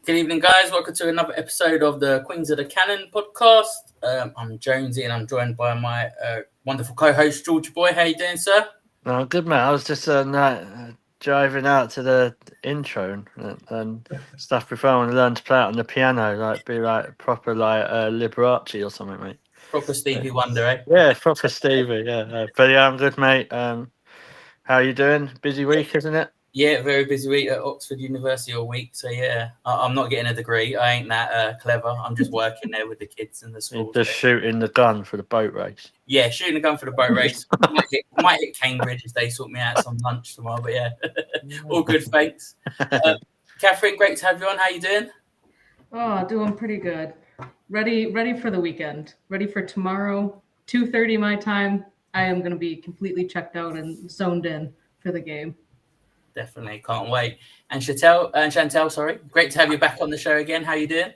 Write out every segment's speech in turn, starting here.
Good evening, guys. Welcome to another episode of the Queens of the Cannon podcast. I'm Jonesy, and I'm joined by my wonderful co-host, George Boy. How you doing, sir? Oh, good, mate. I was just driving out to the intro and stuff before I want to learn to play it on the piano, be proper Liberace or something, mate. Proper Stevie Wonder, eh? Yeah, proper Stevie. Yeah, but yeah, I'm good, mate. How you doing? Busy week, isn't it? Yeah, very busy week at Oxford University all week. So yeah, I'm not getting a degree. I ain't that clever. I'm just working there with the kids in the school. You're just shooting the gun for the boat race. Yeah, shooting the gun for the boat race. might hit Cambridge if they sort me out some lunch tomorrow. But yeah, all good, thanks. Catherine, great to have you on. How you doing? Oh, doing pretty good. Ready for the weekend. Ready for tomorrow, 2:30 my time. I am going to be completely checked out and zoned in for the game. Definitely, can't wait. And Chantel, sorry, great to have you back on the show again. How you doing?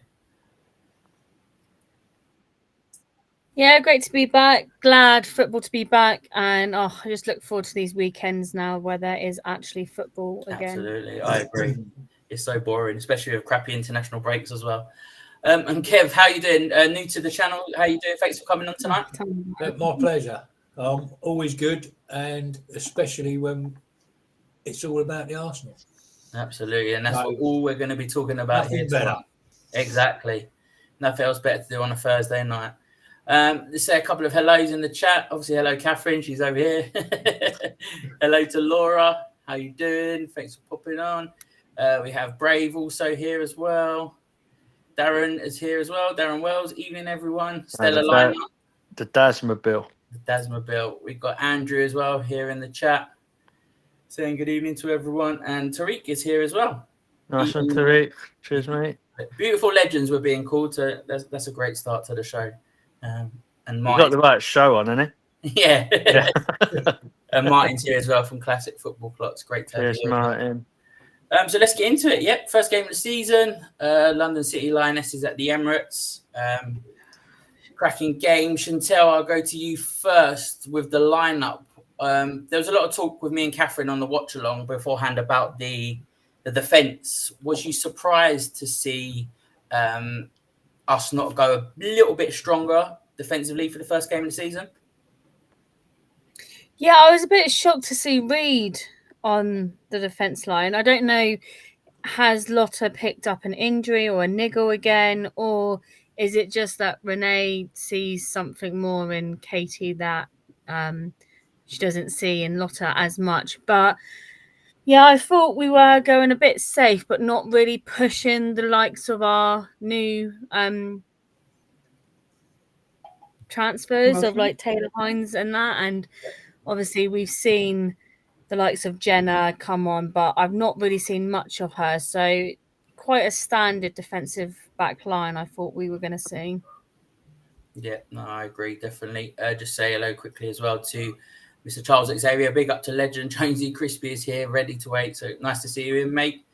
Yeah, great to be back. Glad football to be back, and I just look forward to these weekends now where there is actually football again. Absolutely, I agree. It's so boring, especially with crappy international breaks as well. And Kev, how you doing? New to the channel, how you doing? Thanks for coming on tonight. My pleasure. Always good, and especially when it's all about the Arsenal. Absolutely, and that's all we're going to be talking about here tonight. Exactly. Nothing else better to do on a Thursday night. Let's say a couple of hellos in the chat. Obviously, hello, Catherine. She's over here. Hello to Laura. How you doing? Thanks for popping on. We have Brave also here as well. Darren is here as well. Darren Wells. Evening, everyone. Stella lineup. The Dasmobile. The Dasmobile. We've got Andrew as well here in the chat, saying good evening to everyone. And Tariq is here as well. Nice one, Tariq. Cheers, mate. Beautiful legends were being called. So that's a great start to the show. And you got the right show on, isn't it? Yeah. And Martin's here as well from Classic Football Plots. Great to have you. Cheers, Martin. So let's get into it. Yep, first game of the season. London City Lionesses at the Emirates. Cracking game. Chantel, I'll go to you first with the lineup. There was a lot of talk with me and Catherine on the watch along beforehand about the defence. Was you surprised to see us not go a little bit stronger defensively for the first game of the season? Yeah, I was a bit shocked to see Reed on the defence line. I don't know, has Lotta picked up an injury or a niggle again, or is it just that Renée'S sees something more in Katie that she doesn't see in Lotta as much? But yeah, I thought we were going a bit safe, but not really pushing the likes of our new transfers of like Taylor Hines and that. And obviously we've seen the likes of Jenna come on, but I've not really seen much of her. So quite a standard defensive back line I thought we were going to see. Yeah, no, I agree, definitely. Just say hello quickly as well to Mr. Charles Xavier. Big up to legend. Jonesy Crispy is here, ready to wait. So nice to see you in, mate.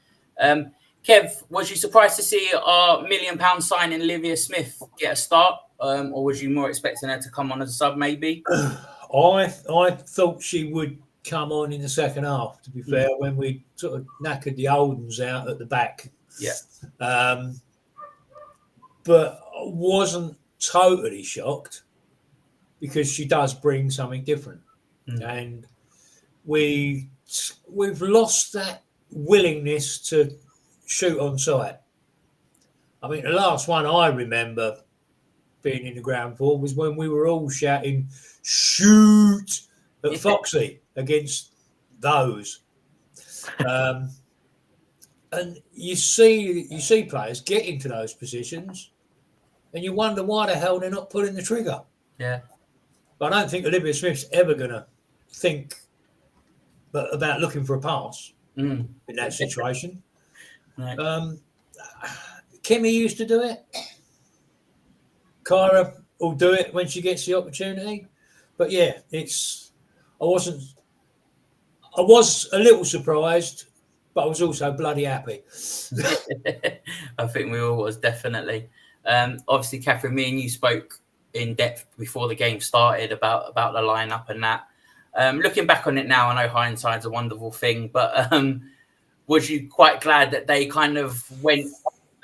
Kev, was you surprised to see our £1 million signing Olivia Smith get a start? Or was you more expecting her to come on as a sub, maybe? I thought she would come on in the second half, to be fair, when we sort of knackered the old ones out at the back. Yeah. But I wasn't totally shocked because she does bring something different. And we've lost that willingness to shoot on sight. I mean, the last one I remember being in the ground for was when we were all shouting shoot at Foxy against those. And you see players get into those positions and you wonder why the hell they're not pulling the trigger. Yeah. But I don't think Olivia Smith's ever going to think about looking for a pass in that situation. Right. Kimmy used to do it. Kyra will do it when she gets the opportunity. But yeah, I was a little surprised, but I was also bloody happy. I think we all was, definitely. Obviously, Catherine, me and you spoke in depth before the game started about the lineup and that. Looking back on it now, I know hindsight's a wonderful thing, but was you quite glad that they kind of went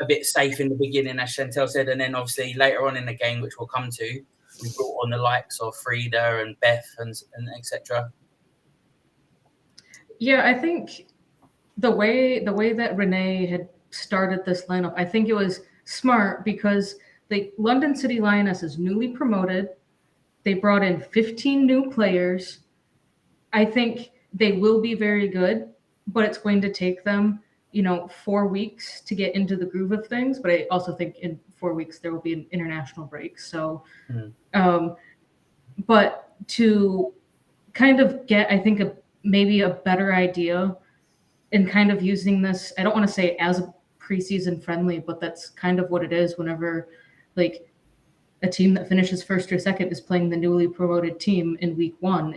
a bit safe in the beginning, as Chantel said, and then obviously later on in the game, which we'll come to, we brought on the likes of Frida and Beth and etc. Yeah, I think the way that Renee had started this lineup, I think it was smart because the London City Lioness is newly promoted. They brought in 15 new players. I think they will be very good, but it's going to take them, 4 weeks to get into the groove of things. But I also think in 4 weeks there will be an international break. So, but to kind of get, I think, maybe a better idea and kind of using this, I don't want to say as a preseason friendly, but that's kind of what it is whenever like a team that finishes first or second is playing the newly promoted team in week 1.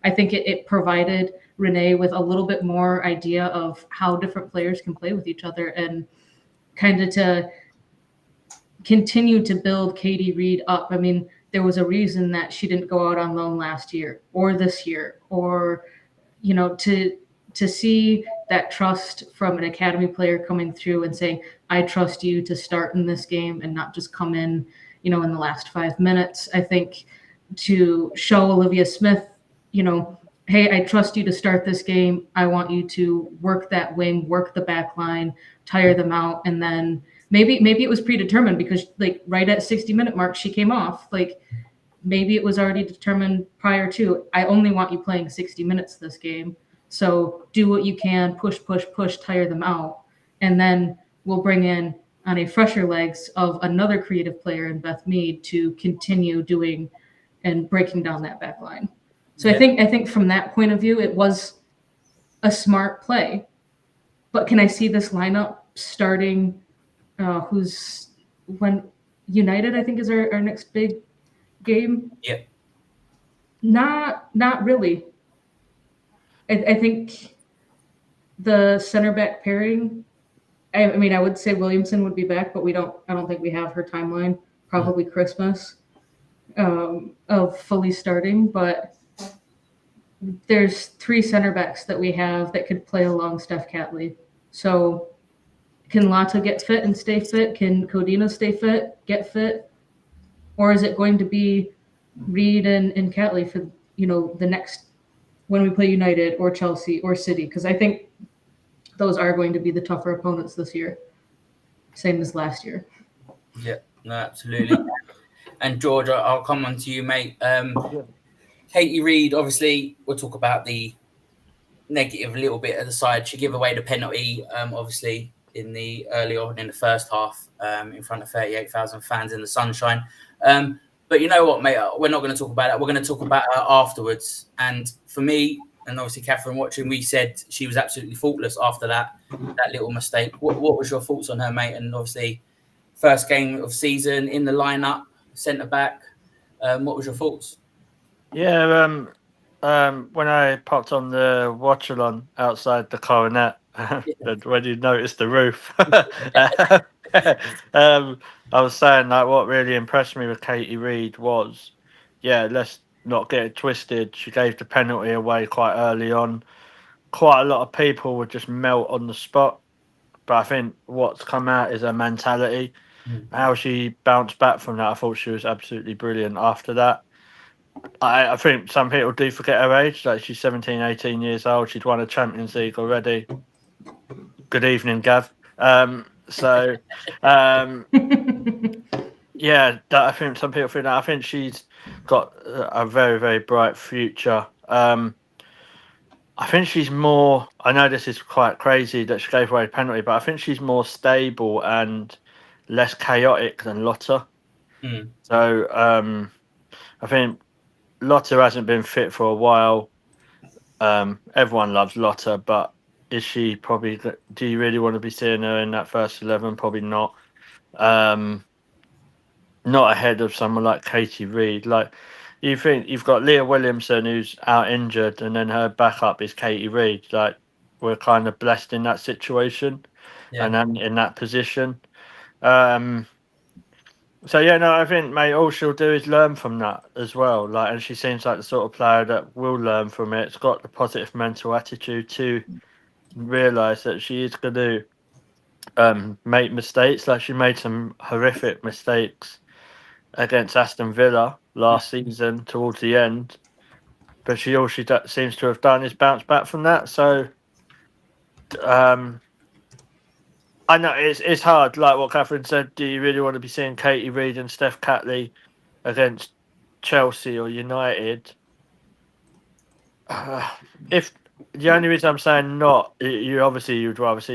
I think it provided Renee with a little bit more idea of how different players can play with each other and kind of to continue to build Katie Reed up. I mean, there was a reason that she didn't go out on loan last year or this year, or, to see that trust from an academy player coming through and saying, I trust you to start in this game and not just come in, in the last 5 minutes. I think to show Olivia Smith, hey, I trust you to start this game. I want you to work that wing, work the back line, tire them out. And then maybe it was predetermined because like right at 60-minute mark, she came off. Like maybe it was already determined prior to, I only want you playing 60 minutes this game. So do what you can, push, tire them out. And then we'll bring in on a fresher legs of another creative player in Beth Mead to continue doing and breaking down that back line. So yeah. I think from that point of view, it was a smart play. But can I see this lineup starting when United, I think, is our next big game? Yeah. Not really. I think the center back pairing, I mean, I would say Williamson would be back, but I don't think we have her timeline, probably Christmas, of fully starting. But there's 3 center backs that we have that could play along Steph Catley. So can Lata get fit and stay fit? Can Codina stay fit, get fit? Or is it going to be Reed and Catley for, the next, when we play United or Chelsea or City? Because I think those are going to be the tougher opponents this year, same as last year. Yeah, no, absolutely. And George, I'll come on to you, mate. Katie Reed, obviously, we'll talk about the negative a little bit at the side. She gave away the penalty, obviously, early on in the first half, in front of 38,000 fans in the sunshine. But you know what, mate? We're not going to talk about that. We're going to talk about her afterwards. And for me, and obviously Catherine watching, we said she was absolutely faultless after that little mistake. What was your thoughts on her, mate? And obviously, first game of season in the lineup, centre back. What was your thoughts? Yeah, when I popped on the watch-along outside the Coronet, when you noticed the roof, I was saying like what really impressed me with Katie Reed was, let's not get it twisted. She gave the penalty away quite early on. Quite a lot of people would just melt on the spot, but I think what's come out is her mentality. How she bounced back from that. I thought she was absolutely brilliant after that. I think some people do forget her age. Like she's 17, 18 years old. She'd won a Champions League already. Good evening, Gav. I think some people think that. I think she's got a very, very bright future. I think she's more. I know this is quite crazy that she gave away a penalty, but I think she's more stable and less chaotic than Lotta. So I think Lotta hasn't been fit for a while. Everyone loves Lotta, but is she probably? Do you really want to be seeing her in that first 11? Probably not. Not ahead of someone like Katie Reed. Like you think you've got Leah Williamson who's out injured, and then her backup is Katie Reed. Like we're kind of blessed in that situation, and then in that position. So I think, mate, all she'll do is learn from that as well. Like, and she seems like the sort of player that will learn from it. It's got the positive mental attitude to realise that she is going to make mistakes. Like, she made some horrific mistakes against Aston Villa last season towards the end, but all she seems to have done is bounce back from that. So I know it's hard, like what Catherine said. Do you really want to be seeing Katie Reed and Steph Catley against Chelsea or United? If the only reason I'm saying not, you'd rather see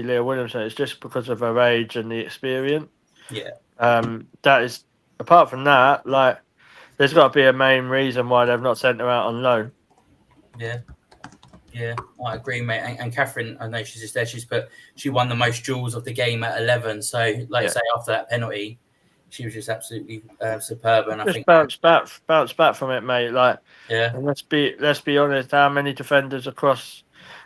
Leah Williamson. It's just because of her age and the experience. Yeah. That is, apart from that, like, there's got to be a main reason why they've not sent her out on loan. Yeah, I agree, mate. And Catherine, I know she's just there. She won the most duels of the game at 11. So, like you say, after that penalty, she was just absolutely superb. And I think bounce back from it, mate. Like, yeah. And let's be honest. How many defenders across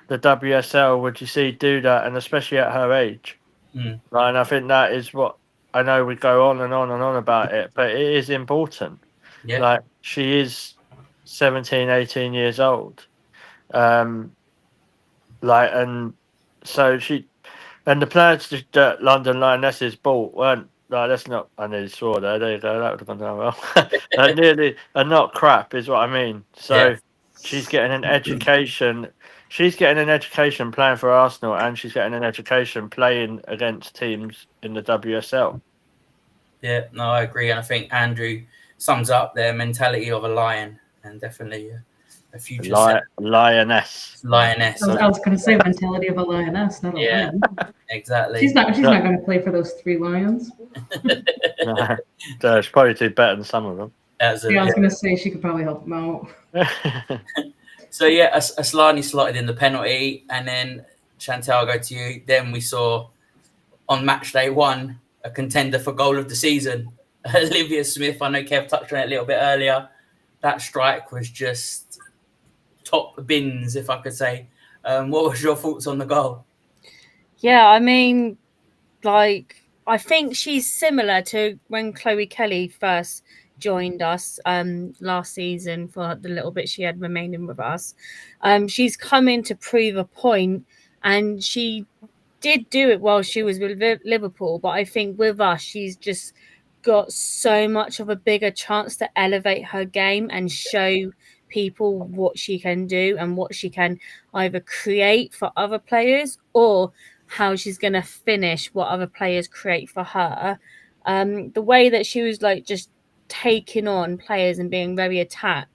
the WSL would you see do that, and especially at her age? Mm. Right, and I think that is what I know. We go on and on and on about it, but it is important. Yeah. Like, she is 17, 18 years old. And so the players that London Lionesses bought weren't, like, that's not, I nearly swore there. There you go. That would have gone down well. are not crap, is what I mean. So she's getting an education. She's getting an education playing for Arsenal, and she's getting an education playing against teams in the WSL. Yeah, no, I agree. And I think Andrew sums up their mentality of a lion, and definitely a future lioness. Lioness. I was going to say mentality of a lioness, not a lion. Exactly. She's not going to play for those 3 lions. No, she's probably do better than some of them. Absolutely. Yeah, I was going to say she could probably help them out. So yeah, Aslani slotted in the penalty, and then Chantel, I'll go to you. Then we saw on match day 1 a contender for goal of the season, Olivia Smith. I know Kev touched on it a little bit earlier. That strike was just top bins, if I could say. What was your thoughts on the goal? Yeah, I mean, like, I think she's similar to when Chloe Kelly first joined us last season for the little bit she had remaining with us. She's come in to prove a point, and she did do it while she was with Liverpool, but I think with us, she's just got so much of a bigger chance to elevate her game and show people what she can do and what she can either create for other players or how she's going to finish what other players create for her. The way that she was like just taking on players and being very attack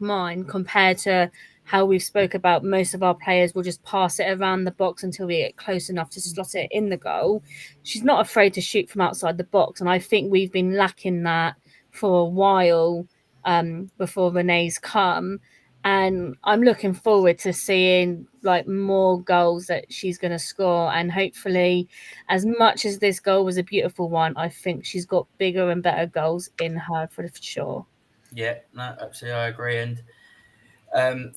mind compared to how we've spoke about most of our players will just pass it around the box until we get close enough to slot it in the goal. She's not afraid to shoot from outside the box, and I think we've been lacking that for a while before Renée'S come. And I'm looking forward to seeing like more goals that she's going to score. And hopefully, as much as this goal was a beautiful one, I think she's got bigger and better goals in her for sure. Yeah, no, absolutely, I agree. And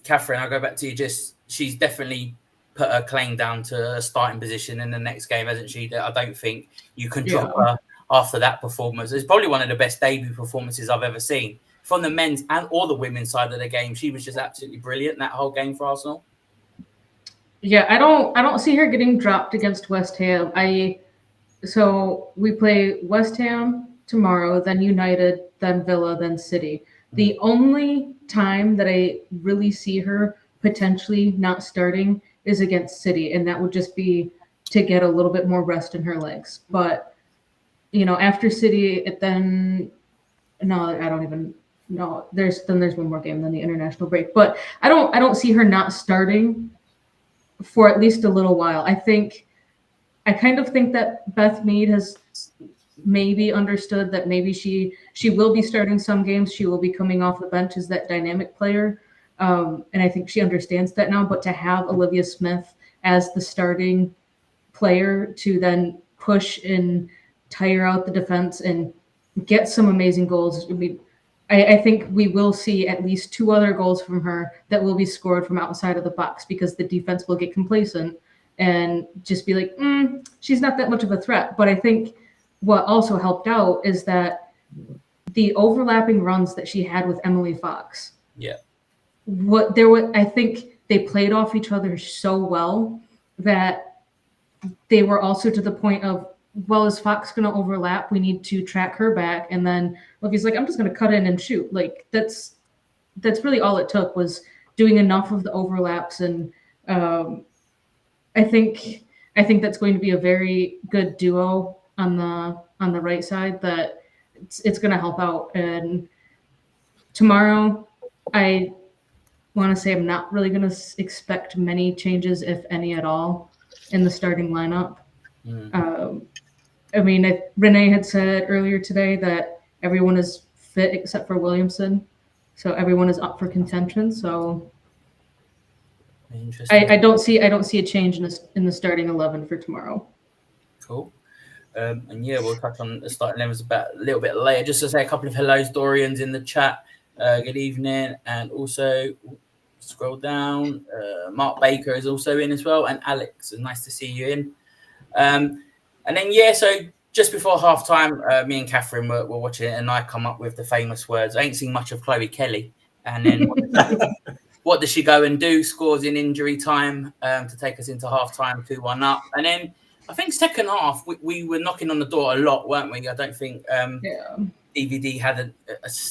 Catherine, I'll go back to you. She's definitely put her claim down to a starting position in the next game, hasn't she? I don't think you can drop her after that performance. It's probably one of the best debut performances I've ever seen from the men's and or the women's side of the game. She was just absolutely brilliant that whole game for Arsenal. Yeah, I don't see her getting dropped against West Ham. So we play West Ham tomorrow, then United, then Villa, then City. The only time that I really see her potentially not starting is against City, and that would just be to get a little bit more rest in her legs. But, after City, I don't even know. There's one more game, then the international break. But I don't see her not starting for at least a little while. I kind of think that Beth Mead has maybe understood that maybe she will be starting some games. She will be coming off the bench as that dynamic player. And I think she understands that now. But to have Olivia Smith as the starting player to then push and tire out the defense and get some amazing goals. I think we will see at least 2 other goals from her that will be scored from outside of the box because the defense will get complacent and just be like, she's not that much of a threat. But I think what also helped out is that the overlapping runs that she had with Emily Fox. Yeah. I think they played off each other so well that they were also to the point of, well, is Fox going to overlap? We need to track her back. And then Luffy's like, I'm just going to cut in and shoot. Like that's really all it took, was doing enough of the overlaps. And I think that's going to be a very good duo on the right side, that it's going to help out. And tomorrow, I want to say I'm not really going to expect many changes, if any at all, in the starting lineup. I mean, Renee had said earlier today that everyone is fit except for Williamson, so everyone is up for contention. So Interesting. I don't see a change in the starting 11 for tomorrow. Cool. And yeah, we'll touch on the starting levels a little bit later. Just to say a couple of hellos, Dorian's in the chat. Good evening, and also scroll down. Mark Baker is also in as well, and Alex. It's nice to see you in. And then yeah, so just before half time, me and Catherine were watching it, and I come up with the famous words. I ain't seen much of Chloe Kelly, and then what does she go and do? Scores in injury time to take us into half time, 2-1 up, and then. I think second half we were knocking on the door a lot, weren't we? I don't think DVD had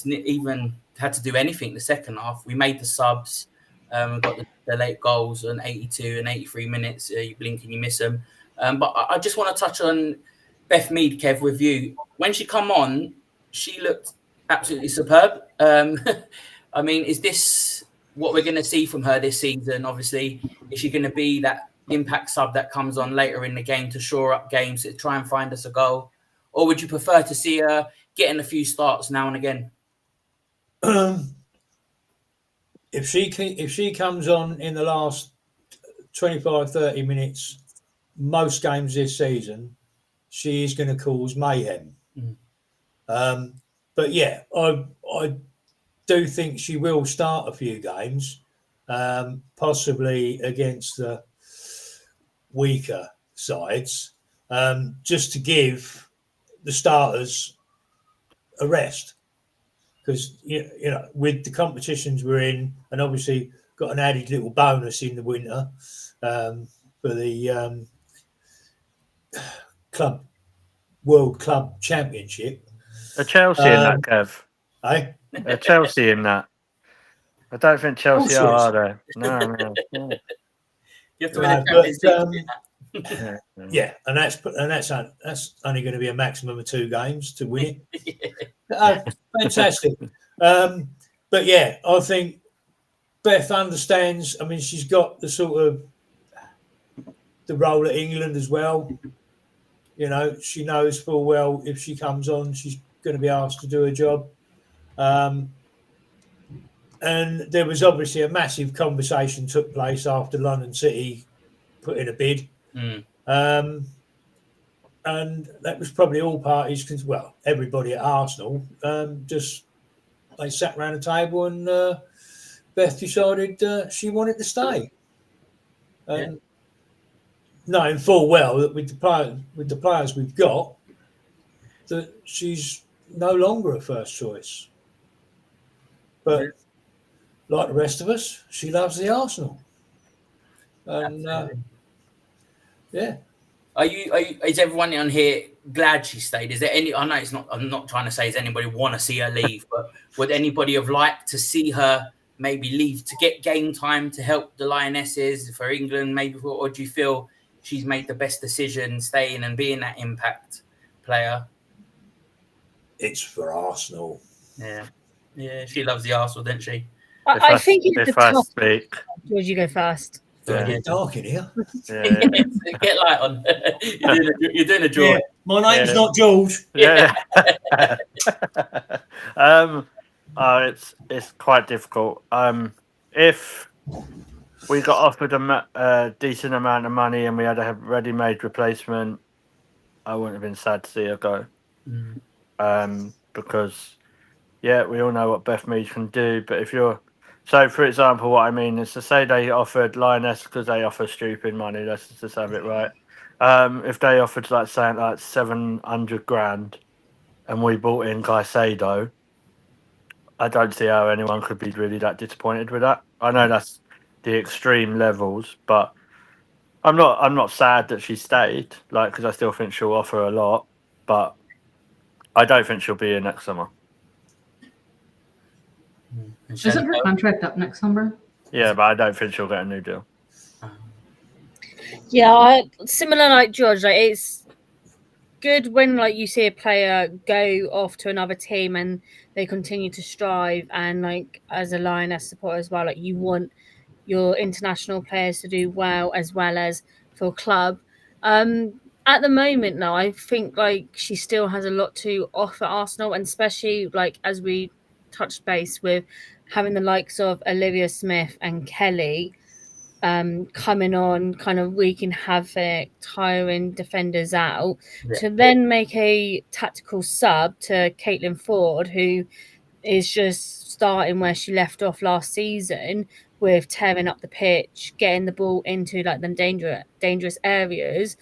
even had to do anything the second half. We made the subs, we got the late goals on 82 and 83 minutes. You blink and you miss them. But I just want to touch on Beth Mead, Kev, with you. When she come on, she looked absolutely superb. I mean, is this what we're going to see from her this season? Obviously, is she going to be that impact sub that comes on later in the game to shore up games, to try and find us a goal? Or would you prefer to see her getting a few starts now and again? If she comes on in the last 25-30 minutes, most games this season, she is going to cause mayhem. But yeah, I do think she will start a few games, possibly against the weaker sides, just to give the starters a rest, because you know with the competitions we're in, and obviously got an added little bonus in the winter for the World Club Championship. Are Chelsea in that, Kev? Eh? Are Chelsea in that? I don't think Chelsea are they? No. You have to win the Champions League. Yeah, and that's only going to be a maximum of 2 games to win it. Fantastic. But yeah, I think Beth understands. I mean, she's got the sort of the role at England as well. You know, she knows full well if she comes on, she's going to be asked to do a job. And there was obviously a massive conversation took place after London City put in a bid. And that was probably all parties, because, well, everybody at Arsenal, just they sat around the table and Beth decided she wanted to stay. Knowing full well that with the players we've got, that she's no longer a first choice. But like the rest of us, she loves the Arsenal. And yeah. Is everyone on here glad she stayed? Is there any? I know it's not. I'm not trying to say, does anybody want to see her leave? But would anybody have liked to see her maybe leave to get game time to help the Lionesses for England? Maybe, or do you feel she's made the best decision staying and being that impact player? It's for Arsenal. Yeah, she loves the Arsenal, doesn't she? I think it's the top. Speak. George, you go first. It's getting dark in here. Get light on. You're doing a George. Yeah, my name's not George. It's quite difficult. If we got offered a decent amount of money and we had a ready-made replacement, I wouldn't have been sad to see her go. Because we all know what Beth Mead can do. But if you're for example, what I mean is to say they offered Lioness, because they offer stupid money. Let's just have it right. If they offered like 700 grand, and we bought in Caicedo, I don't see how anyone could be really that disappointed with that. I know that's the extreme levels, but I'm not sad that she stayed, like, because I still think she'll offer a lot, but I don't think she'll be here next summer. And Isn't her contract up next summer? Yeah, but I don't think she'll get a new deal. Yeah, similar like George. Like, it's good when like you see a player go off to another team and they continue to strive. And like as a Lioness supporter as well, like you want your international players to do well as for club. At the moment now, I think like she still has a lot to offer Arsenal, and especially like as we touched base with having the likes of Olivia Smith and Kelly coming on, kind of wreaking havoc, tiring defenders out, to then make a tactical sub to Caitlin Ford, who is just starting where she left off last season with tearing up the pitch, getting the ball into like them dangerous areas,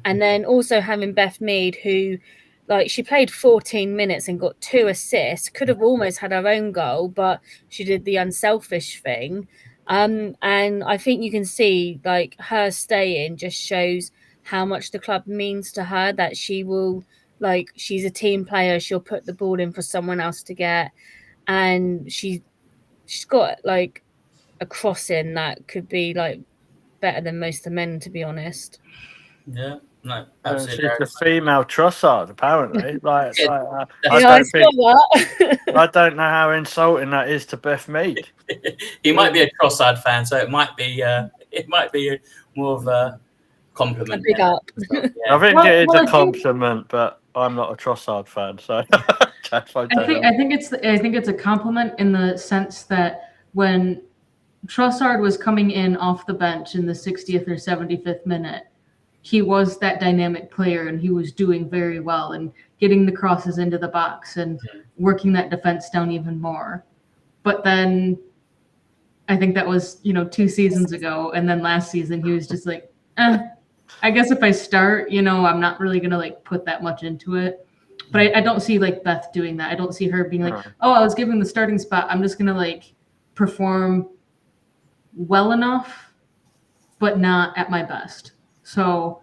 and then also having Beth Mead, who like she played 14 minutes and got 2 assists, could have almost had her own goal, but she did the unselfish thing. And I think you can see like her staying just shows how much the club means to her, that she will, like, she's a team player, she'll put the ball in for someone else to get, and she's got like a crossing that could be like better than most of the men, to be honest. Yeah, no, She's absolutely. the female Trossard, apparently. Like, Yeah, I Yeah, I don't saw think, that. I don't know how insulting that is to Beth Mead. He might be a Trossard fan, so it might be more of a A compliment. big up. I think Well, it is well, I a think- compliment, but I'm not a Trossard fan, so I think it's a compliment in the sense that when Trossard was coming in off the bench in the 60th or 75th minute, he was that dynamic player and he was doing very well and getting the crosses into the box and working that defense down even more. But then I think that was, 2 seasons ago, and then last season he was just like, I guess if I start, I'm not really gonna like put that much into it. But I don't see like Beth doing that. I don't see her being like, oh, I was given the starting spot, I'm just gonna like perform well enough, but not at my best. So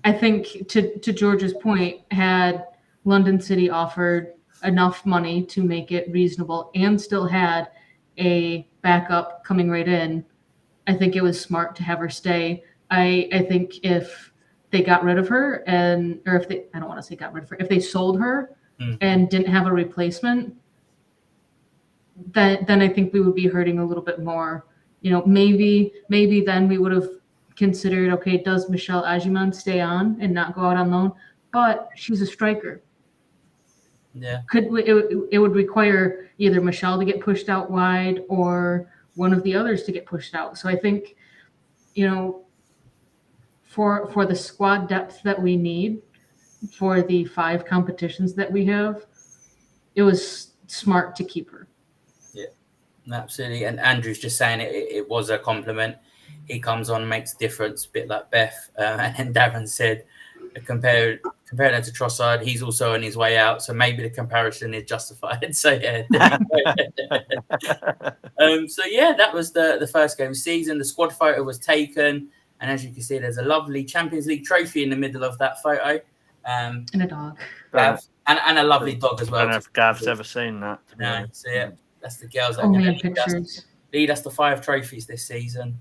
I think to George's point, had London City offered enough money to make it reasonable and still had a backup coming right in, I think it was smart to have her stay. I think if they got rid of her or if they, I don't want to say got rid of her, if they sold her and didn't have a replacement, then I think we would be hurting a little bit more. Maybe then we would have considered, okay, does Michelle Agiman stay on and not go out on loan? But she's a striker. Yeah. It would require either Michelle to get pushed out wide or one of the others to get pushed out. So I think, for the squad depth that we need for the 5 competitions that we have, it was smart to keep her. Yeah, absolutely. And Andrew's just saying it was a compliment. He comes on, makes a difference, a bit like Beth. And then Darren said, comparing her to Trossard, he's also on his way out, so maybe the comparison is justified. So yeah. So yeah, that was the first game of the season. The squad photo was taken, and as you can see, there's a lovely Champions League trophy in the middle of that photo. And a dog. Gav, and a lovely dog as well. I don't know if Gav's ever seen that. No, so yeah, that's the girls that Only in pictures. lead us to 5 trophies this season.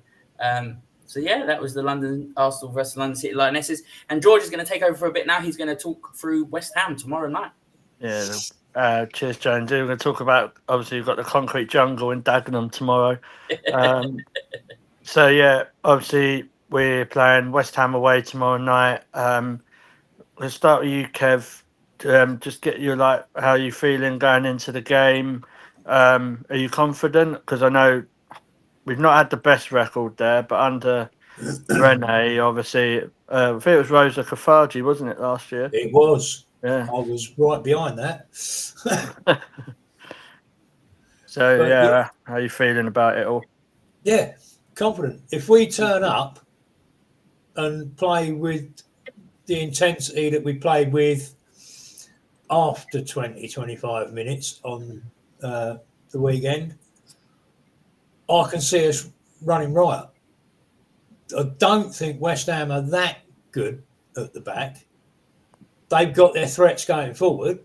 So yeah, that was the London Arsenal versus London City Lionesses. And George is going to take over for a bit now. He's going to talk through West Ham tomorrow night. Yeah. Cheers, Jones. We're going to talk about, obviously, you've got the concrete jungle in Dagenham tomorrow. So yeah, obviously we're playing West Ham away tomorrow night. Let's start with you, Kev. Just get you how you feeling going into the game. Are you confident? Because I know we've not had the best record there, but under Renee, obviously, I think it was Rosa Kafaji, wasn't it, last year? It was. Yeah. I was right behind that. So, how are you feeling about it all? Yeah, confident. If we turn up and play with the intensity that we played with after 20-25 minutes on the weekend, I can see us running riot. don't think West Ham are that good at the back. They've got their threats going forward.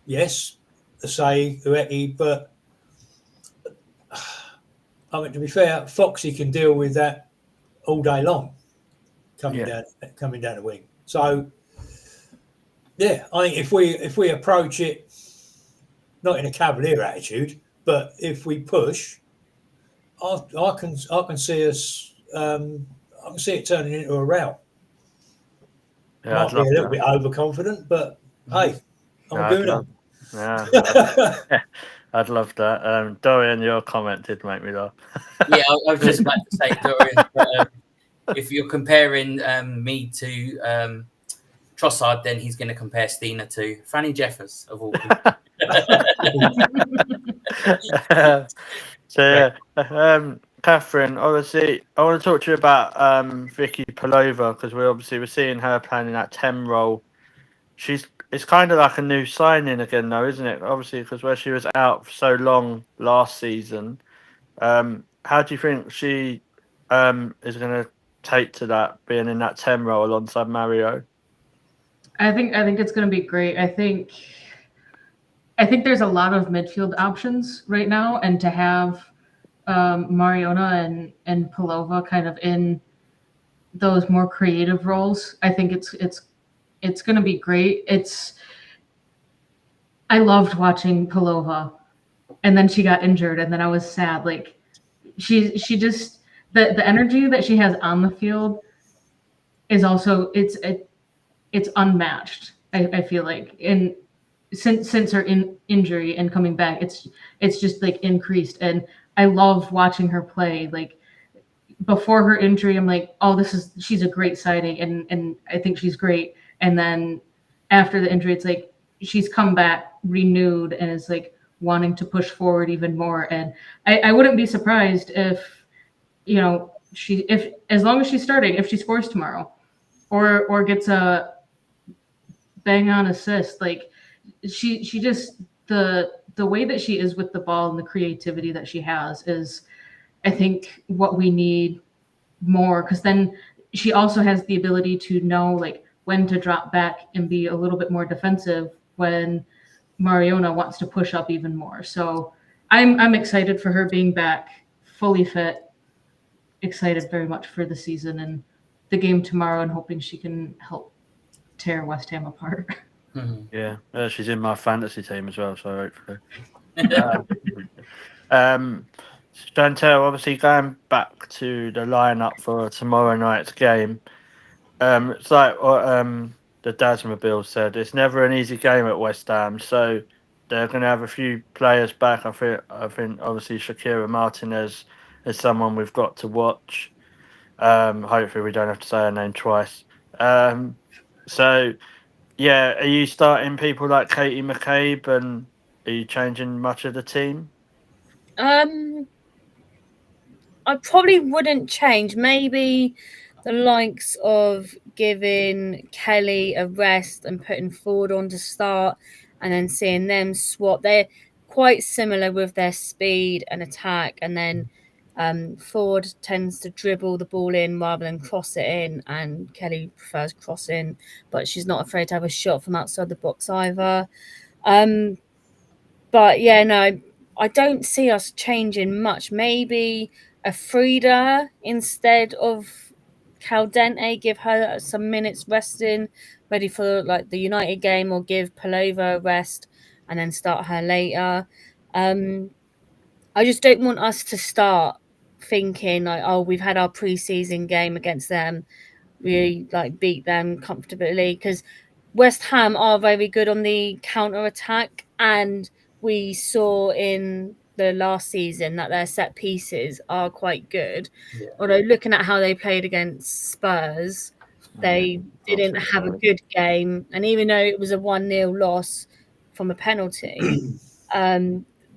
Yes, Asai, Ueti, but I mean, to be fair, Foxy can deal with that all day long, coming down the wing. So, yeah, I think if we approach it not in a cavalier attitude, but if we push, I can see us. I can see it turning into a row. Yeah, Might be a little bit overconfident, but hey, I'm a gooner. Yeah, I'd love that. Dorian, your comment did make me laugh. Yeah, I was just about to say, Dorian, but, if you're comparing me to Trossard, then he's going to compare Stina to Fanny Jeffers of all people. So yeah, Catherine, obviously, I want to talk to you about Vicky Pelova, because we're seeing her playing in that 10 role. It's kind of like a new signing again, though, isn't it? Obviously, because where she was out for so long last season. How do you think she is going to take to that, being in that 10 role alongside Mario? I think it's going to be great. I think there's a lot of midfield options right now, and to have Mariona and Pelova kind of in those more creative roles, I think it's going to be great. I loved watching Pelova, and then she got injured, and then I was sad. Like she just the energy that she has on the field is also it's unmatched. I feel like, and since her injury and coming back, it's just like increased, and I love watching her play. Like before her injury, I'm like, oh, she's a great signing, and I think she's great. And then after the injury, it's like she's come back renewed and is like wanting to push forward even more. And I wouldn't be surprised if, you know, if as long as she's starting, if she scores tomorrow, or gets a bang on assist, like she just the way that she is with the ball and the creativity that she has is, I think, what we need more, because then she also has the ability to know like when to drop back and be a little bit more defensive when Mariona wants to push up even more. So I'm excited for her being back, fully fit, excited very much for the season and the game tomorrow, and hoping she can help tear West Ham apart. Yeah, she's in my fantasy team as well, so hopefully. Chantel, obviously going back to the lineup for tomorrow night's game, it's like what the Dasmobile said. It's never an easy game at West Ham, so they're going to have a few players back. I think obviously Shakira Martinez is someone we've got to watch. Hopefully we don't have to say her name twice. So yeah, are you starting people like Katie McCabe, and are you changing much of the team? I probably wouldn't change. Maybe the likes of giving Kelly a rest and putting Ford on to start, and then seeing them swap. They're quite similar with their speed and attack, and then Ford tends to dribble the ball in rather than cross it in, and Kelly prefers crossing, but she's not afraid to have a shot from outside the box either. But yeah, no, I don't see us changing much. Maybe a Frida instead of Caldente, give her some minutes resting, ready for like the United game, or give Pelova a rest and then start her later. I just don't want us to start thinking like, oh, we've had our pre-season game against them, we like beat them comfortably, because West Ham are very good on the counter attack, and we saw in the last season that their set pieces are quite good. Yeah. Although looking at how they played against Spurs, they didn't have a good game, and even though it was a 1-0 loss from a penalty,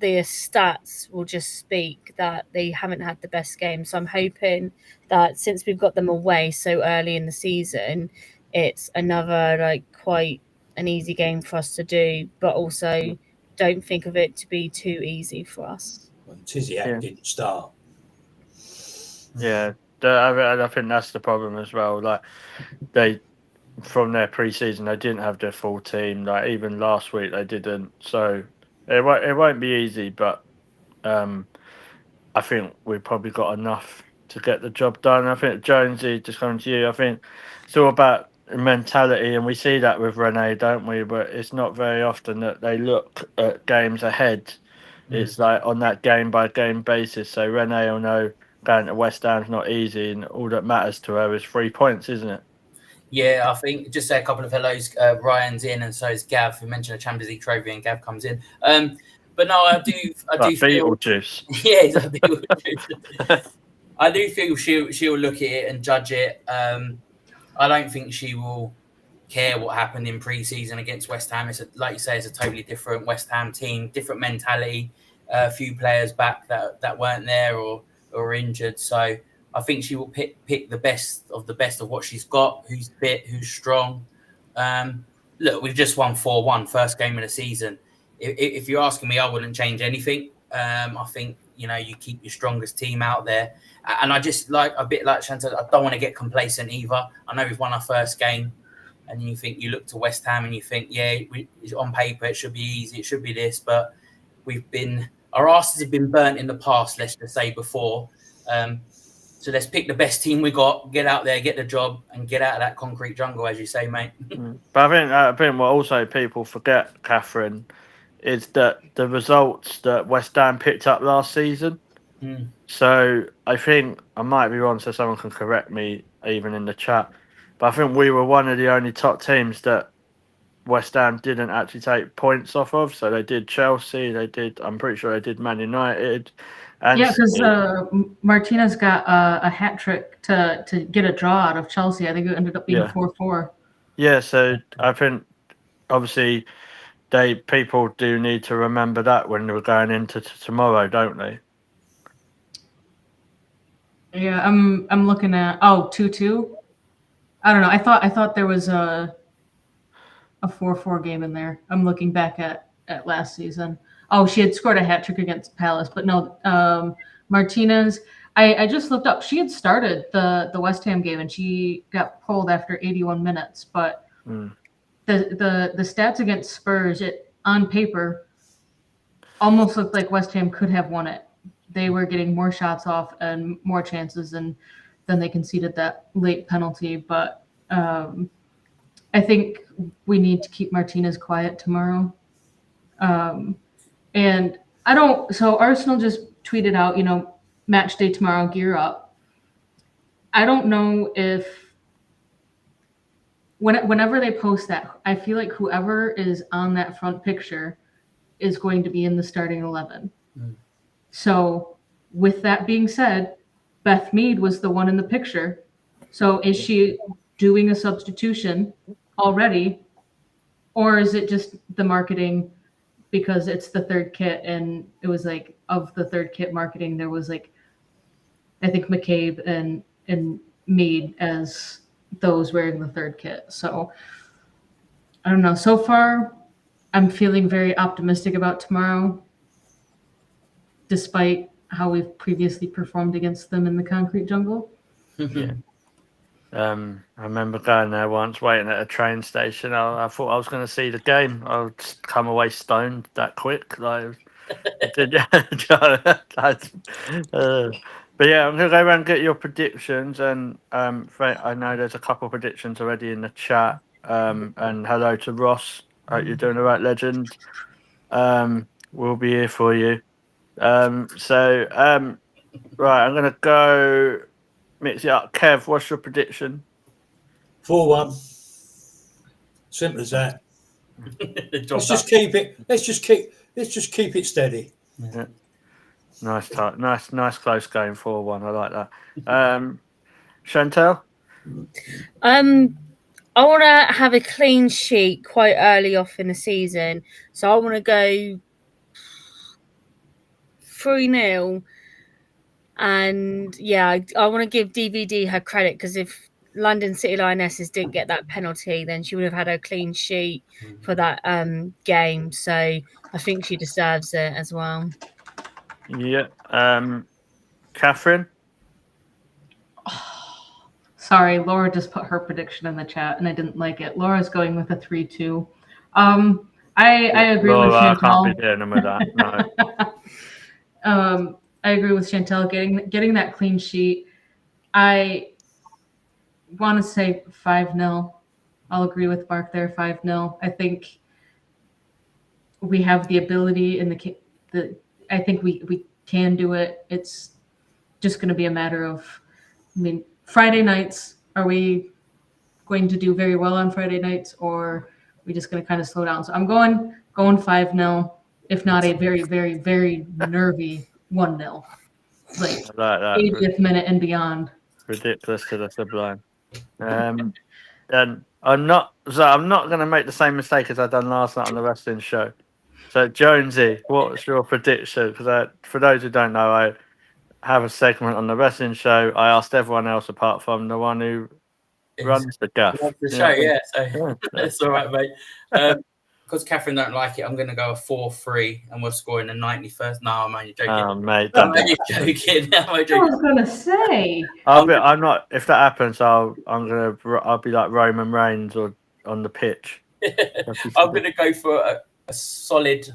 the stats will just speak that they haven't had the best game. So I'm hoping that since we've got them away so early in the season, it's another like quite an easy game for us to do, but also don't think of it to be too easy for us. Well, Tiziak didn't start. Yeah, I think that's the problem as well. Like they, from their pre-season, they didn't have their full team. Like even last week, they didn't. So it won't be easy, but I think we've probably got enough to get the job done. I think Jonesy, just coming to you, I think it's all about mentality, and we see that with Renee, don't we? But it's not very often that they look at games ahead. It's like on that game by game basis. So Renee will know going to West Ham's not easy, and all that matters to her is 3 points, isn't it? Yeah, I think just say a couple of hellos. Ryan's in, and so is Gav. We mentioned a Champions League trophy, and Gav comes in. But no, I do Like feel. Beetlejuice. Yeah, exactly. I do feel she'll look at it and judge it. I don't think she will care what happened in pre-season against West Ham. Like you say, it's a totally different West Ham team, different mentality. A few players back that weren't there or injured. So I think she will pick the best of what she's got. Who's fit, who's strong. Look, we've just won 4-1, first game of the season. If you're asking me, I wouldn't change anything. I think you keep your strongest team out there, and I just like a bit like Chantal. I don't want to get complacent either. I know we've won our first game, and you look to West Ham and you think, yeah, on paper it should be easy, it should be this, but our asses have been burnt in the past. Let's just say before. So let's pick the best team we got, get out there, get the job, and get out of that concrete jungle, as you say, mate. But I think what also people forget, Catherine, is that the results that West Ham picked up last season. So I think I might be wrong, so someone can correct me even in the chat. But I think we were one of the only top teams that West Ham didn't actually take points off of. So they did Chelsea, I'm pretty sure they did Man United. And yeah, because Martinez got a hat trick to get a draw out of Chelsea. I think it ended up being 4-4. Yeah, so I think obviously people do need to remember that when we're going into tomorrow, don't they? Yeah, I'm looking at 2-2. I don't know. I thought there was a 4-4 game in there. I'm looking back at last season. Oh, she had scored a hat trick against Palace, but no, Martinez. I just looked up. She had started the West Ham game and she got pulled after 81 minutes. But the stats against Spurs, on paper, almost looked like West Ham could have won it. They were getting more shots off and more chances, and then they conceded that late penalty. But I think we need to keep Martinez quiet tomorrow. And so Arsenal just tweeted out, match day tomorrow, gear up. I don't know if whenever they post that, I feel like whoever is on that front picture is going to be in the starting 11. So with that being said, Beth Mead was the one in the picture. So is she doing a substitution already, or is it just the marketing because it's the third kit? And it was like, of the third kit marketing, there was like, I think McCabe and Mead as those wearing the third kit. So I don't know. So far, I'm feeling very optimistic about tomorrow, despite how we've previously performed against them in the concrete jungle. Yeah. I remember going there once, waiting at a train station. I thought I was going to see the game. I would come away stoned that quick. But yeah, I'm going to go around and get your predictions. And I know there's a couple of predictions already in the chat. And hello to Ross. Hope you're doing all right, legend. We'll be here for you. Right, I'm going to go mix it up. Kev, what's your prediction? 4-1. Simple as that. Let's just keep it steady. Yeah. Nice close game, 4-1. I like that. Chantal? I want to have a clean sheet quite early off in the season. So I want to go 3-0. And yeah, I want to give DVD her credit, because if London City Lionesses didn't get that penalty, then she would have had a clean sheet for that game. So I think she deserves it as well. Yeah. Catherine? Sorry, Laura just put her prediction in the chat, and I didn't like it. Laura's going with a 3-2. I agree Laura, with I can't Chantal. be dealing with that. No. I agree with Chantal getting that clean sheet. I want to say 5-0. I'll agree with Mark there, 5-0. I think we have the ability and I think we can do it. It's just going to be a matter of, Friday nights, are we going to do very well on Friday nights, or are we just going to kind of slow down? So I'm going 5-0, if not a very, very, very nervy 1-0. Like I like that. 80th minute and beyond. Ridiculous to the sublime. And I'm not going to make the same mistake as I done last night on the wrestling show. So Jonesy, what's your prediction? Because for those who don't know, I have a segment on the wrestling show. I asked everyone else apart from the one who runs the gaff. The show, so that's all right, mate. Because Catherine don't like it, I'm going to go a 4-3, and we're scoring the 91st. No, I'm only joking. Oh, mate, I'm only joking. I was going to say. I'm not. If that happens, I'll be like Roman Reigns or on the pitch. I'm going to go for a solid.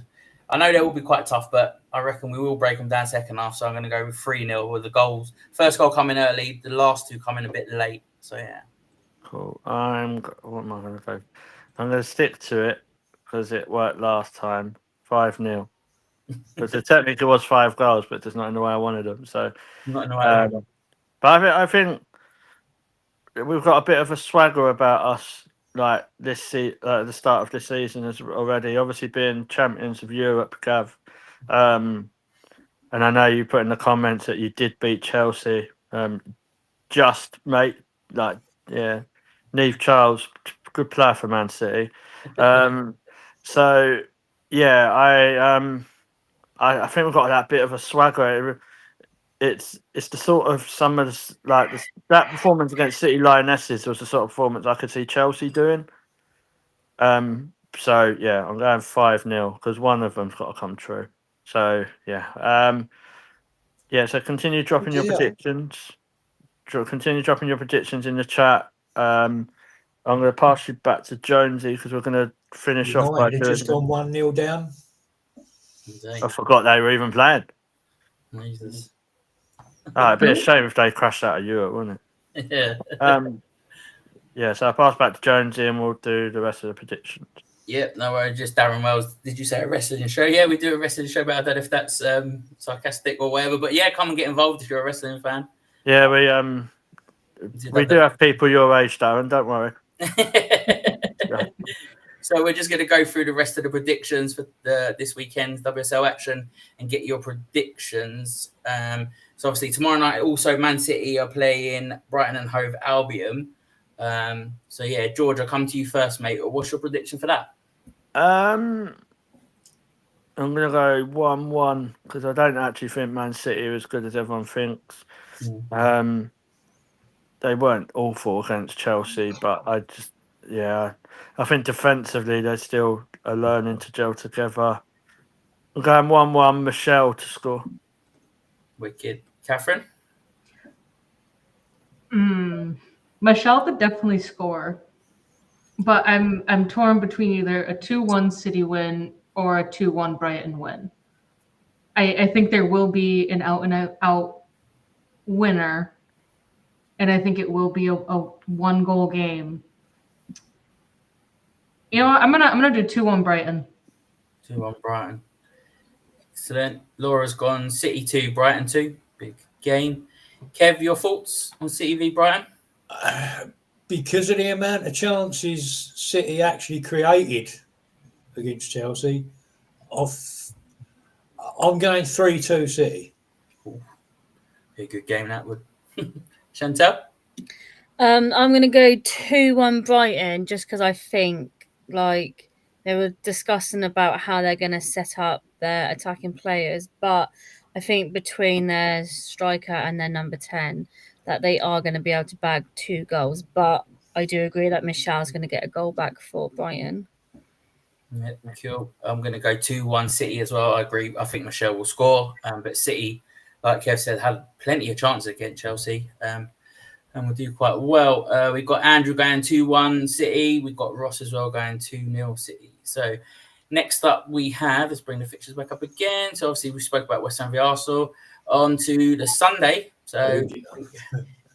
I know they will be quite tough, but I reckon we will break them down second half. So I'm going to go with 3-0 with the goals. First goal coming early, the last two coming a bit late. So yeah. Cool. What am I going to go? I'm going to stick to it because it worked last time. 5-0. Because it technically was 5 goals, but just not in the way I wanted them. So, not in the way. But I think we've got a bit of a swagger about us, like the start of this season is already. Obviously, being champions of Europe, Gav. And I know you put in the comments that you did beat Chelsea. Just mate, like Neve Charles, good player for Man City. So yeah, I think we've got that bit of a swagger. It's the sort of that performance against City Lionesses was the sort of performance I could see Chelsea doing. So yeah, I'm going 5-0 because one of them's got to come true. So yeah, So continue dropping your predictions. Continue dropping your predictions in the chat. I'm going to pass you back to Jonesy because we're going to finish off by just gone 1-0 down. I forgot they were even playing. Jesus. It'd be a shame if they crashed out of Europe, wouldn't it? Yeah. So I'll pass back to Jonesy and we'll do the rest of the predictions. Yep, no worries. Just Darren Wells. Did you say a wrestling show? Yeah, we do a wrestling show, but I don't know if that's sarcastic or whatever. But yeah, come and get involved if you're a wrestling fan. Yeah, we do have people your age, Darren. Don't worry. So we're just going to go through the rest of the predictions for this weekend's WSL action and get your predictions. So obviously tomorrow night, also Man City are playing Brighton and Hove Albion. So yeah, George, I'll come to you first, mate. What's your prediction for that? I'm going to go 1-1 because I don't actually think Man City are as good as everyone thinks. They weren't awful against Chelsea, but I think defensively they still are learning to gel together. I'm going 1-1, Michelle to score. Wicked. Catherine? Michelle could definitely score, but I'm torn between either a 2-1 City win or a 2-1 Brighton win. I think there will be an out winner, and I think it will be a 1-goal game. You know what? I'm gonna do 2-1 Brighton. 2-1 Brighton. Excellent. Laura's gone City 2, Brighton 2. Big game. Kev, your thoughts on City v Brighton? Because of the amount of chances City actually created against Chelsea, I'm going 3-2 City. Be a good game that would. Chantal? I'm going to go 2-1 Brighton just because I think they were discussing about how they're going to set up their attacking players, but I think between their striker and their number 10 that they are going to be able to bag 2 goals. But I do agree that Michelle's going to get a goal back for Brighton. Yeah, cool. I'm going to go 2-1 City as well. I agree. I think Michelle will score. But City, like Kev said, had plenty of chances against Chelsea. and we'll do quite well. We've got Andrew going 2-1 City. We've got Ross as well going 2-0 City. So next up we have, let's bring the fixtures back up again. So obviously we spoke about West Ham v Arsenal. On to the Sunday. So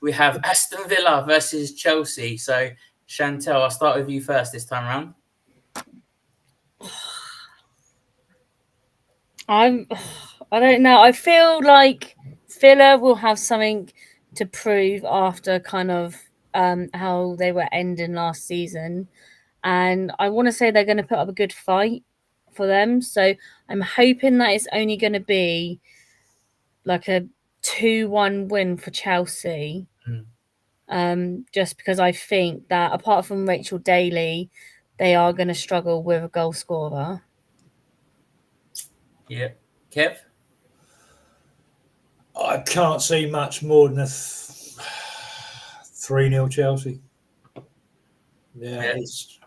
we have Aston Villa versus Chelsea. So Chantel, I'll start with you first this time around. I don't know. I feel like Villa will have something to prove after kind of how they were ending last season. And I want to say they're going to put up a good fight for them. So I'm hoping that it's only going to be like a 2-1 win for Chelsea. Just because I think that apart from Rachel Daly, they are going to struggle with a goal scorer. Yeah. Kev? I can't see much more than a 3-0 Chelsea. Yeah, it's...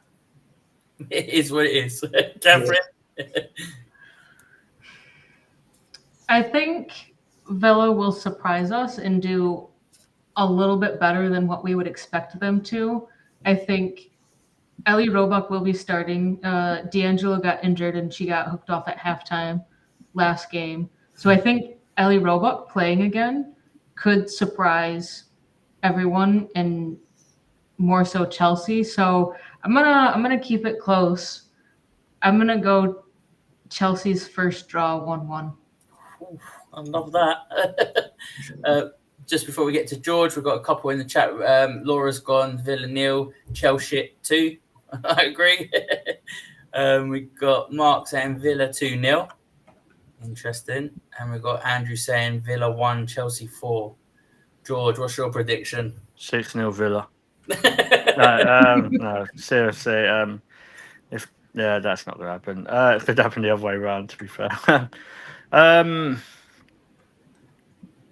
It is what it is. Catherine? I think Villa will surprise us and do a little bit better than what we would expect them to. I think Ellie Roebuck will be starting. D'Angelo got injured and she got hooked off at halftime last game. So I think Ellie Roebuck playing again could surprise everyone and more so Chelsea. So I'm gonna keep it close. I'm gonna go Chelsea's first draw 1-1. I love that. Just before we get to George, we've got a couple in the chat. Laura's gone Villa 0, Chelsea 2. I agree. We've got Mark saying Villa 2-0. Interesting. And we've got Andrew saying Villa 1, Chelsea 4. George, what's your prediction? 6-0 Villa. No, seriously. That's not going to happen. It could happen the other way around, to be fair.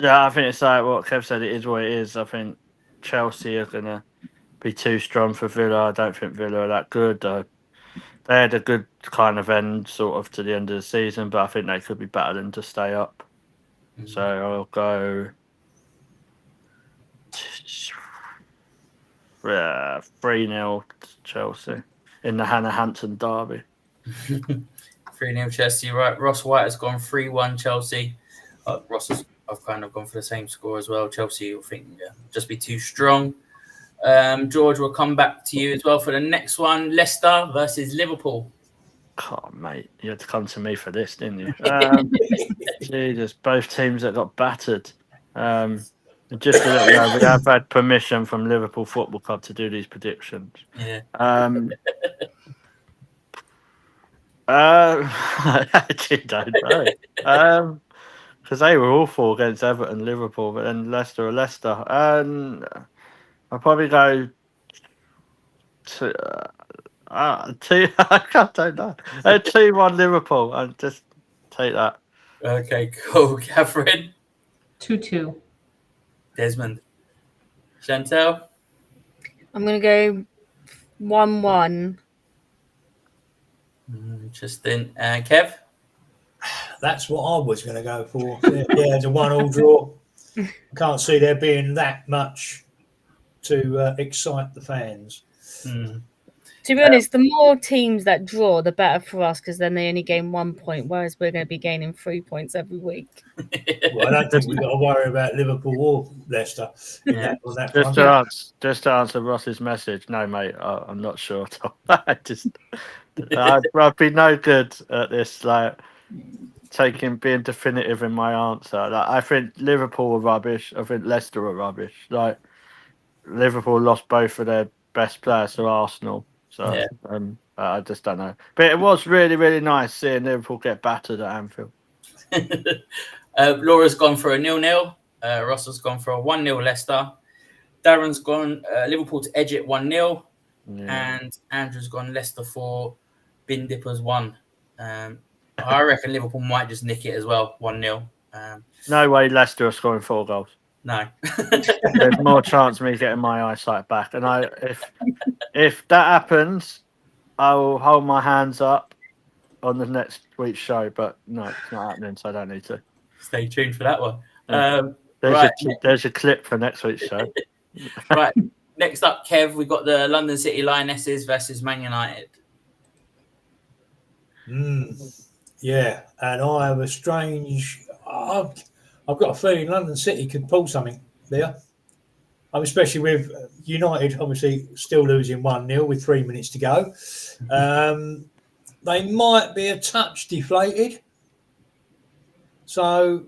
I think it's like what Kev said. It is what it is. I think Chelsea are going to be too strong for Villa. I don't think Villa are that good. They had a good kind of end, sort of, to the end of the season, but I think they could be battling to stay up. So I'll go 3-0 Chelsea in the Hannah Hampton derby. 3-0 Chelsea, right? Ross White has gone 3-1 Chelsea. I've kind of gone for the same score as well. Chelsea, I think, just be too strong. George, will come back to you as well for the next one. Leicester versus Liverpool. Oh, mate, you had to come to me for this, didn't you? Jesus, both teams that got battered. Just to let you know, we have had permission from Liverpool Football Club to do these predictions. Yeah. I actually don't know. Because they were awful against Everton, Liverpool, but then Leicester are Leicester. And I'll probably go to... I don't know. 2-1 Liverpool. I'll just take that. Okay, cool. Catherine? 2-2. Desmond? Chantel? I'm going to go 1-1. Interesting. Kev? That's what I was going to go for. Yeah, it's a 1-1 draw. Can't see there being that much to excite the fans. To be honest, the more teams that draw, the better for us, because then they only gain 1 point, whereas we're going to be gaining 3 points every week. Well, I don't think we've got to worry about Liverpool or Leicester. Yeah. On that Just to answer Ross's message, no, mate, I'm not sure at all. I'd be no good at this, like being definitive in my answer. Like, I think Liverpool are rubbish. I think Leicester are rubbish. Like, Liverpool lost both of their best players to Arsenal. So I just don't know. But it was really, really nice seeing Liverpool get battered at Anfield. Laura's gone for a 0-0. Ross has gone for a 1-0 Leicester. Darren's gone Liverpool to edge it 1-0. Yeah. And Andrew's gone Leicester for Bin Dippers 1. I reckon Liverpool might just nick it as well, 1-0. No way Leicester are scoring 4 goals. No. There's more chance of me getting my eyesight back. And if that happens, I will hold my hands up on the next week's show. But no, it's not happening, so I don't need to. Stay tuned for that one. There's a clip for next week's show. Right. Next up, Kev, we've got the London City Lionesses versus Man United. Yeah, and I have a strange. I've got a feeling London City could pull something there. Especially with United, obviously still losing 1-0 with 3 minutes to go. They might be a touch deflated. So,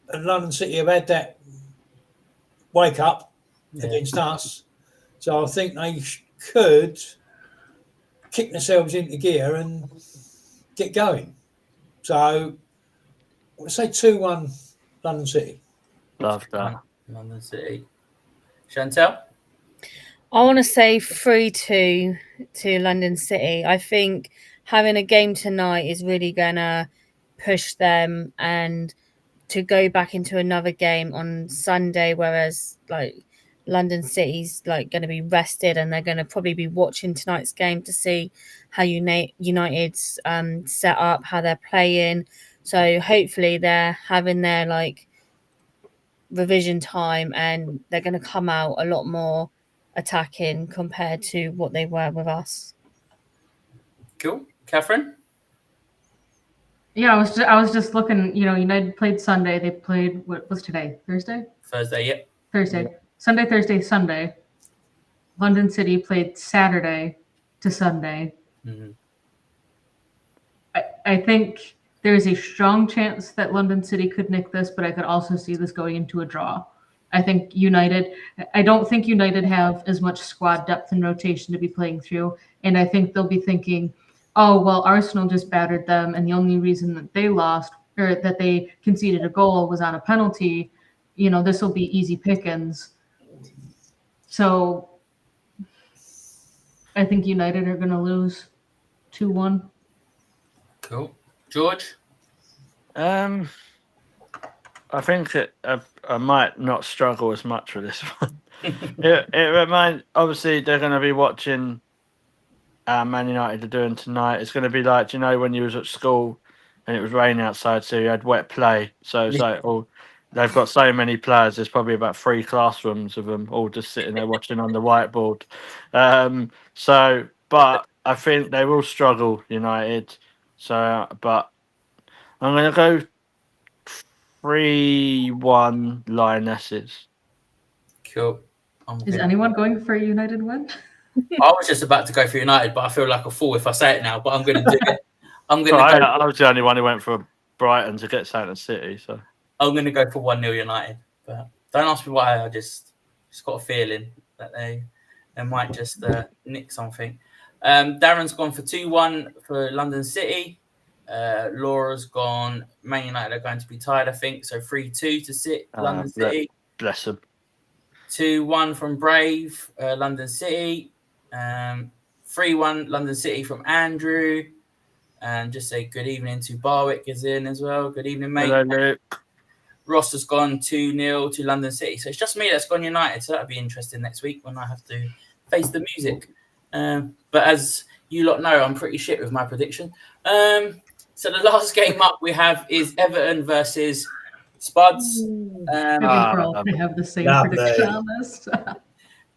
and London City have had that wake up against us. So I think they could kick themselves into gear and get going. So, I say 2-1 London City. Love that. London City. Chantel? I want to say 3-2 to London City. I think having a game tonight is really going to push them and to go back into another game on Sunday, whereas like London City's like going to be rested and they're going to probably be watching tonight's game to see how United's set up, how they're playing. So hopefully they're having their like revision time and they're going to come out a lot more attacking compared to what they were with us. Cool. Catherine? Yeah, I was just looking. United played Sunday. They played, what was today? Thursday. Yep. Thursday. Yeah. Sunday, Thursday, Sunday. London City played Saturday to Sunday. Mm-hmm. I think there's a strong chance that London City could nick this, but I could also see this going into a draw. I don't think United have as much squad depth and rotation to be playing through. And I think they'll be thinking, oh, well, Arsenal just battered them. And the only reason that they lost or that they conceded a goal was on a penalty. This will be easy pickings. So I think United are going to lose 2-1. Cool. George? I think I might not struggle as much with this one. it reminds, obviously, they're going to be watching Man United are doing tonight. It's going to be like, when you was at school and it was raining outside, so you had wet play. So it's like, they've got so many players. There's probably about 3 classrooms of them all just sitting there watching on the whiteboard. But I think they will struggle, United. So, but I'm going to go 3-1 Lionesses. Cool. Is anyone going for a United win? I was just about to go for United, but I feel like a fool if I say it now. But I'm going to do it. I was the only one who went for Brighton to get Southampton City, so I'm going to go for 1-0 United. But don't ask me why. I just got a feeling that they might just nick something. Darren's gone for 2-1 for London City. Laura's gone. Man United are going to be tied, I think. So 3-2 to London City. Bless them. 2-1 from Brave, London City. 3-1 London City from Andrew. And just say good evening to Barwick is in as well. Good evening, mate. Hello, Luke. Ross has gone 2-0 to London City. So it's just me that's gone United. So that'll be interesting next week when I have to face the music. But as you lot know, I'm pretty shit with my prediction. So the last game up we have is Everton versus Spuds. I think we're all going to have the same prediction on this.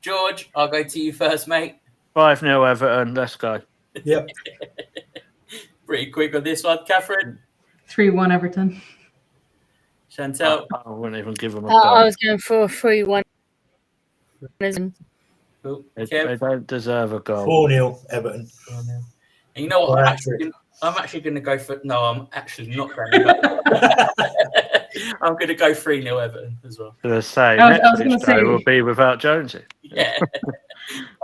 George, I'll go to you first, mate. 5-0 Everton. Let's go. Yep. Pretty quick on this one. Catherine? 3-1 Everton. Chantel? I wouldn't even give them a I was going for 3-1. Cool. They don't deserve a goal. 4-0 Everton. 4-0. And you know what? I'm actually going to go for... No, I'm actually not going to go. I'm going to go 3-0 Everton as well. I was going to say we'll be without Jonesy. Yeah.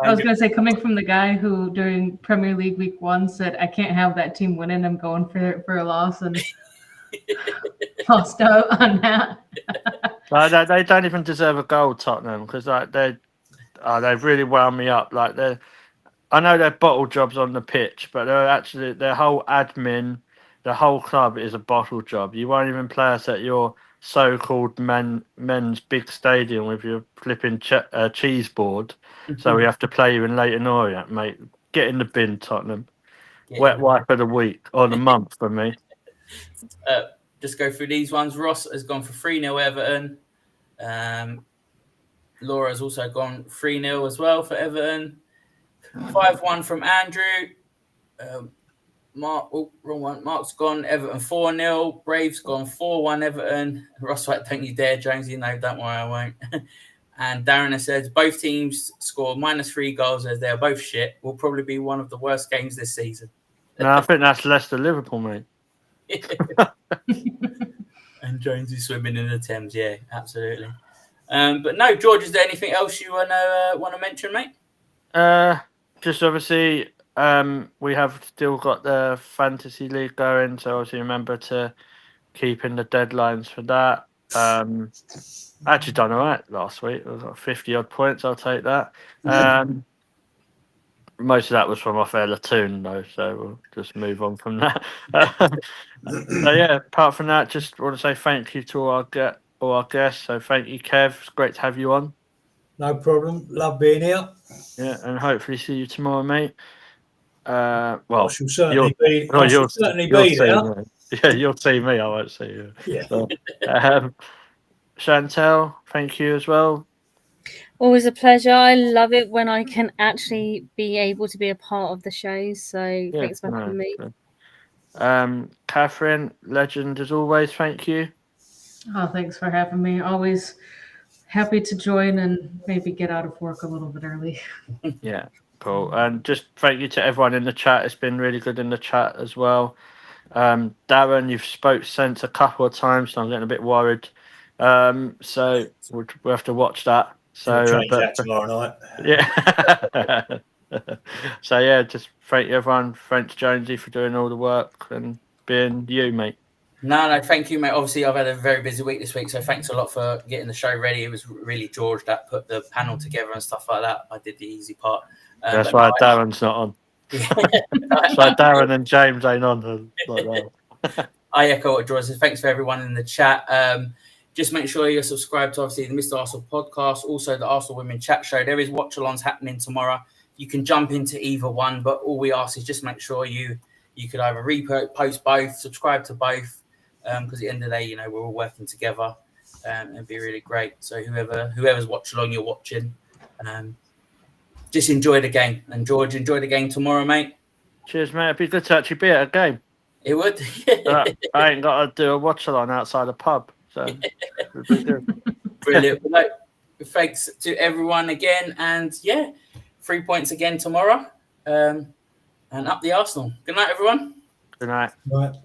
I was going to say, coming from the guy who during Premier League Week 1 said, I can't have that team winning, I'm going for a loss, and lost out on that. They don't even deserve a goal, Tottenham, because they've really wound me up. I know they're bottle jobs on the pitch, but their whole admin, the whole club is a bottle job. You won't even play us at your so-called men's big stadium with your flipping cheese board. So we have to play you in Leighton Orient, mate. Get in the bin, Tottenham. Wet wipe of the week or the month for me. Just go through these ones. Ross has gone for 3-0 Everton. Laura's also gone 3-0 as well for Everton. 5-1 from Andrew. Mark, wrong one. Mark's gone Everton 4-0. Brave's gone 4-1 Everton. Ross White, don't you dare, Jonesy. No, don't worry, I won't. And Darren has said both teams score -3 goals as they are both shit. Will probably be one of the worst games this season. No, I think that's Leicester Liverpool, mate. And Jonesy swimming in the Thames, yeah, absolutely. But no, George, is there anything else you want to mention, mate? Just obviously, we have still got the fantasy league going, so obviously remember to keep in the deadlines for that. I actually done all right last week. I got 50 odd points. I'll take that. Most of that was from off air Latoon, though, so we'll just move on from that. So yeah, apart from that, just want to say thank you to all our guests. So thank you, Kev. It's great to have you on. No problem. Love being here. Yeah, and hopefully see you tomorrow, mate. I Well, shall certainly be. you'll You'll certainly be there. me. Yeah, you'll see me. I won't see you. Yeah. So, Chantel, thank you as well. Always a pleasure. I love it when I can actually be able to be a part of the show. So thanks for having me. Catherine, legend as always. Thank you. Oh, thanks for having me. Always happy to join and maybe get out of work a little bit early. Yeah, cool. And just thank you to everyone in the chat. It's been really good in the chat as well. Darren, you've spoke sense a couple of times, so I'm getting a bit worried. So we'll have to watch that. So change that tomorrow night. Yeah. So yeah, just thank you everyone, French Jonesy, for doing all the work and being you, mate. No, thank you, mate. Obviously, I've had a very busy week this week, so thanks a lot for getting the show ready. It was really George that put the panel together and stuff like that. I did the easy part. That's why Darren's not on. That's why Darren and James ain't on. Like that. I echo what George said. Thanks for everyone in the chat. Just make sure you're subscribed to obviously the Mr. Arsenal podcast, also the Arsenal Women Chat Show. There is watch-alongs happening tomorrow. You can jump into either one, but all we ask is just make sure you could either repost both, subscribe to both, because at the end of the day, we're all working together, and it'd be really great. So whoever's watch along, you're watching, just enjoy the game. And George, enjoy the game tomorrow, mate. Cheers, mate. It'd be good to actually be at a game. It would. I ain't got to do a watch along outside a pub. So it'd be good. Brilliant. Well, thanks to everyone again, and 3 points again tomorrow, and up the Arsenal. Good night, everyone. Good night. Right.